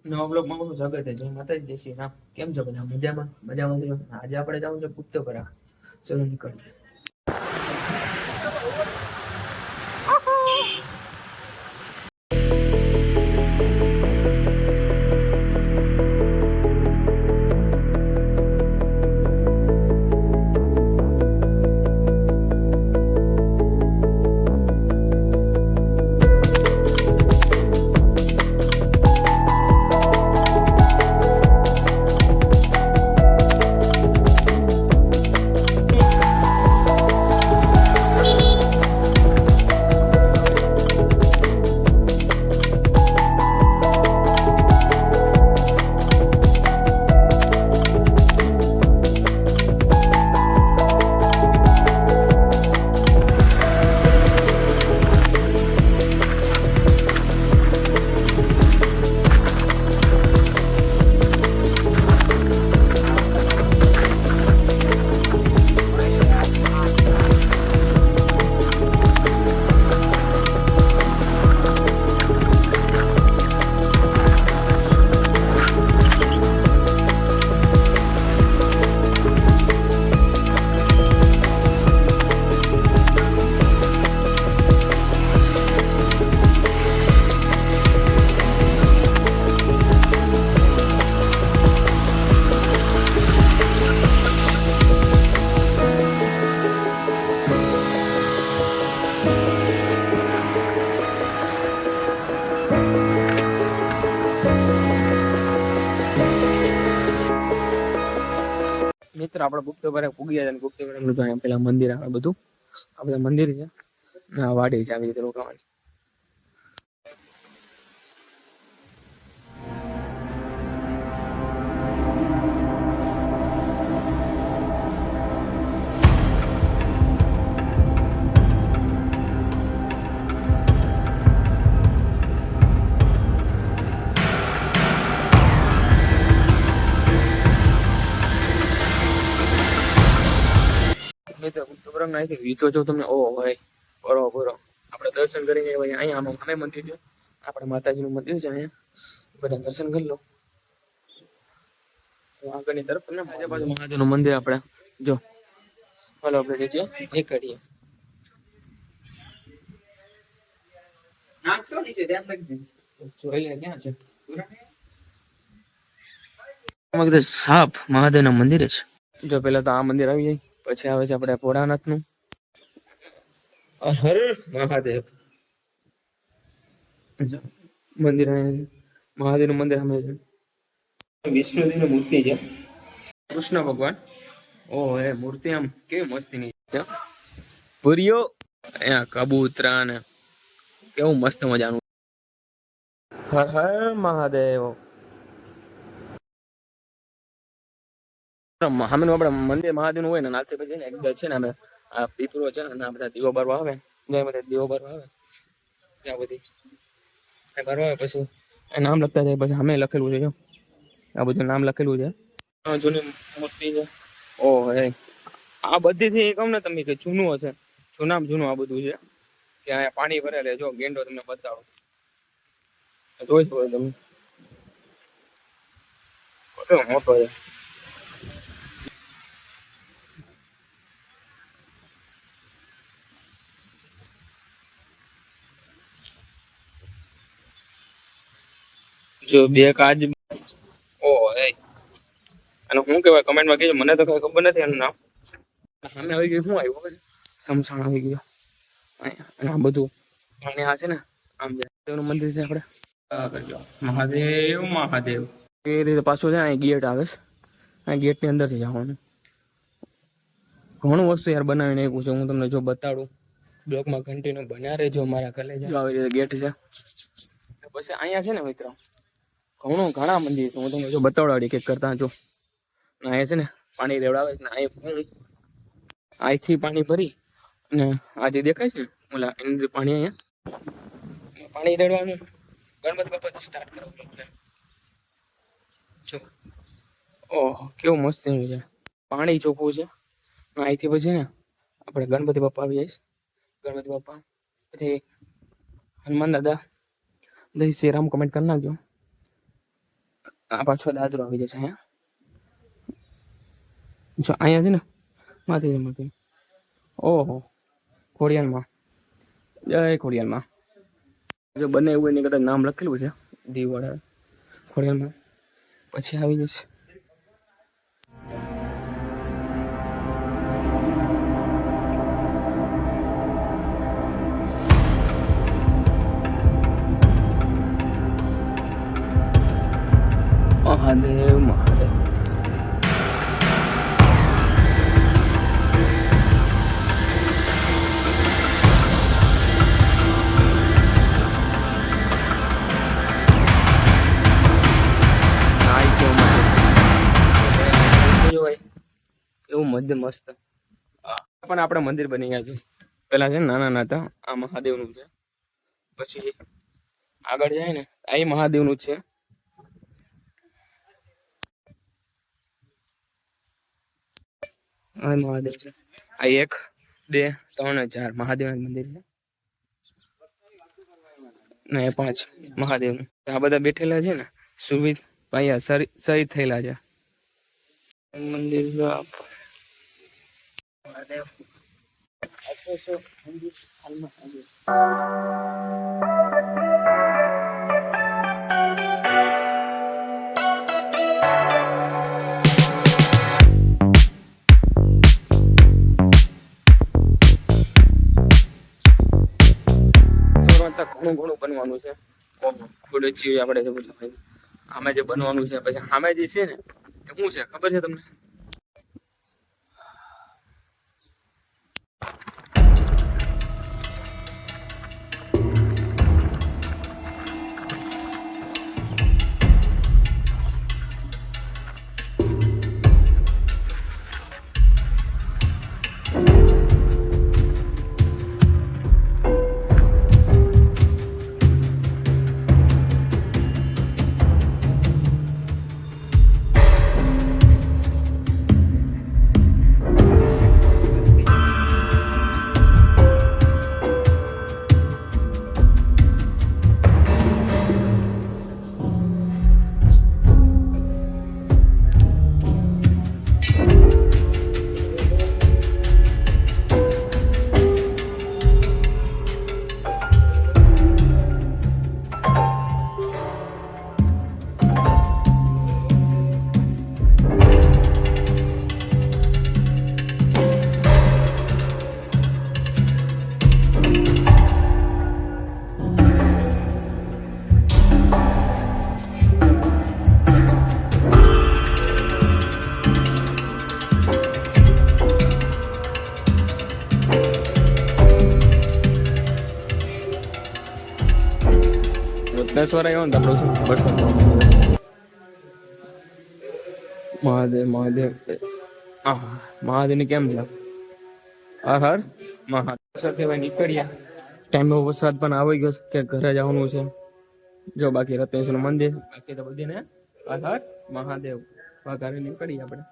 નવા બ્લોગમાં આપણું સ્વાગત છે. જય માતાજી, જય શ્રી રામ. કેમ છો બધા? મજામાં મજામાં છો? આજે આપણે જવાનું છે પુખ્તપરા. ચલો નીકળીએ. મિત્ર આપણે ગુપ્તપરા પૂગી ગયા. ગુપ્તપરાનું તો અહીંયા પેલા મંદિર આવે, બધું આ બધા મંદિર છે. આ વાડી છે, આવી રીતે રોકાવાની. ગુપ્તપરા અહીંથી વીતો જો તમને. ઓ ભાઈ, બરો આપણે દર્શન કરીને અહીંયા અમે મંદિર છે, આપણે માતાજીનું મંદિર છે. અહીંયા બધા દર્શન કરી લો. આગળની તરફ ને બાજુ મહાદેવનું મંદિર આપણે જો. હાલો આપણે નીચે નીકળીએ. નાખશો નીચે, ધ્યાન રાખજો. જોઈ લે ક્યાં છે. સાપ મહાદેવના મંદિર છે. જો પેલા તો આ મંદિર આવી જાય, પછી આવે છે આપણે ભોળાનાથનું. હર મહાદેવ મંદિર. મહાદેવનું મંદિર સામે છે. વિષ્ણુજીની મૂર્તિ છે, કૃષ્ણ ભગવાન. ઓહ, એ મૂર્તિ આમ કેવી મસ્તીની છે. પૂરીઓ અહીંયા કબૂતરા ને કેવું મસ્ત મજાનું. હર હર મહાદેવ. સામેનું આપણે મંદિર મહાદેવનું હોય ને, નાથી પછી એક છે ને અમે આ પીપળો છે ને, આ બધા દીવો બારવા આવે. બધા દીવો બારવા આવે ત્યાં બધી બારવા આવે. પછી નામ લખતા જાય. પછી અમે લખેલું છે, જો આ બધું નામ લખેલું છે. જૂની મૂર્તિ છે. ઓહ, આ બધીથી કહું ને તમે કે જૂનું હશે, જૂનું આ બધું છે. કે અહીંયા પાણી ભરેલે. જો ગેંડો તમને બતાવો, જોઈ શકો તમે. મોટો છે. જો બે કાજ. ઓ અને શું કહેવાય કમેન્ટમાં કહેજો, મને તો કઈ ખબર નથી એનું નામ. સામે આવી ગયું, શું આવ્યું પછી સમસાણ આવી ગયો. અને આ બધું પાણી આ છે ને, આમ દેવનું મંદિર છે. આપણે મહાદેવ મહાદેવ એ રીતે પાછું છે. અહીં ગેટ આવે છે, આ ગેટની અંદરથી જવાનું. ઘણું વસ્તુ યાર બનાવીને આવ્યું છે. હું તમને જો બતાડું, બ્લોગમાં કન્ટિન્યુ બન્યા રહેજો. મારા કલેજ આવી રીતે ગેટ છે. પછી અહીંયા છે ને મિત્રો ઘણા મંદિર છે. હું તમને જો બતાવડાવી કે કરતા જો. અહીંયા છે ને પાણી રેવડાવે છે ને. અહીંથી પાણી ભરી અને આ જે દેખાય છે ઓલા એની પાણી, અહીંયા પાણી રેડવાનું. ગણપતિ બાપા સ્ટાર્ટ કરવાનું છે. જો ઓહ, કેવું મસ્ત છે. પાણી ચોખ્ખું છે. અહીંથી પછી ને આપણે ગણપતિ બાપા આવી જઈશ. ગણપતિ બાપા પછી હનુમાન દાદા, જય શ્રી રામ કમેન્ટ કરી નાખજો. આ પાછો દાદરો આવી જશે અહીંયા. જો અહીંયા છે ને માતાજી મૂર્તિ. ઓહો, ખોડિયારમાં. જય ખોડિયારમાં. જો બને એવું એની કદાચ નામ લખેલું છે દીવાડા ખોડિયારમાં. પછી આવી જશે મહાદેવ મહાદેવ. એવું મસ્ત મસ્ત પણ આપણે મંદિર બની ગયા છે. પેલા છે નાના નાના હતા. આ મહાદેવનું છે. પછી આગળ જાય ને આ મહાદેવનું છે. આ મહાદેવ છે. આ 1 2 3 4 મહાદેવનું મંદિર છે ને 5 મહાદેવનું. આ બધા બેઠેલા છે ને સુવિધ પાયા શહીદ થયેલા છે. મંદિર મહાદેવ મંદિર હાલમાં ઘણું ઘણું બનવાનું છે. ખોડચી આપણે જે બધું આમે જે બનવાનું છે. પછી આમે જે છે ને એ શું છે ખબર છે તમને? રત્નેશ્વર આવ્યો ને આપણું મહાદેવ મહાદેવ. મહાદેવ ની કેમ છે? હર હર મહાદેવ કહેવાય. નીકળ્યા ટાઈમ વરસાદ પણ આવી ગયો કે ઘરે જવાનું છે. જો બાકી રત્નેશ્વર નું મંદિર બાકી તો બધીને હર હર મહાદેવ ઘરે નીકળીએ આપણે.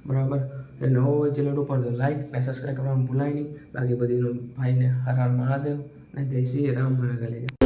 બરાબર. એ નવો હોય ચેનલ ઉપર તો લાઈક અને સબસ્ક્રાઈબ કરવાનું ભૂલાય નહીં. બાકી બધીનો ભાઈને હર હર મહાદેવ અને જય શ્રી રામ. મને ગલે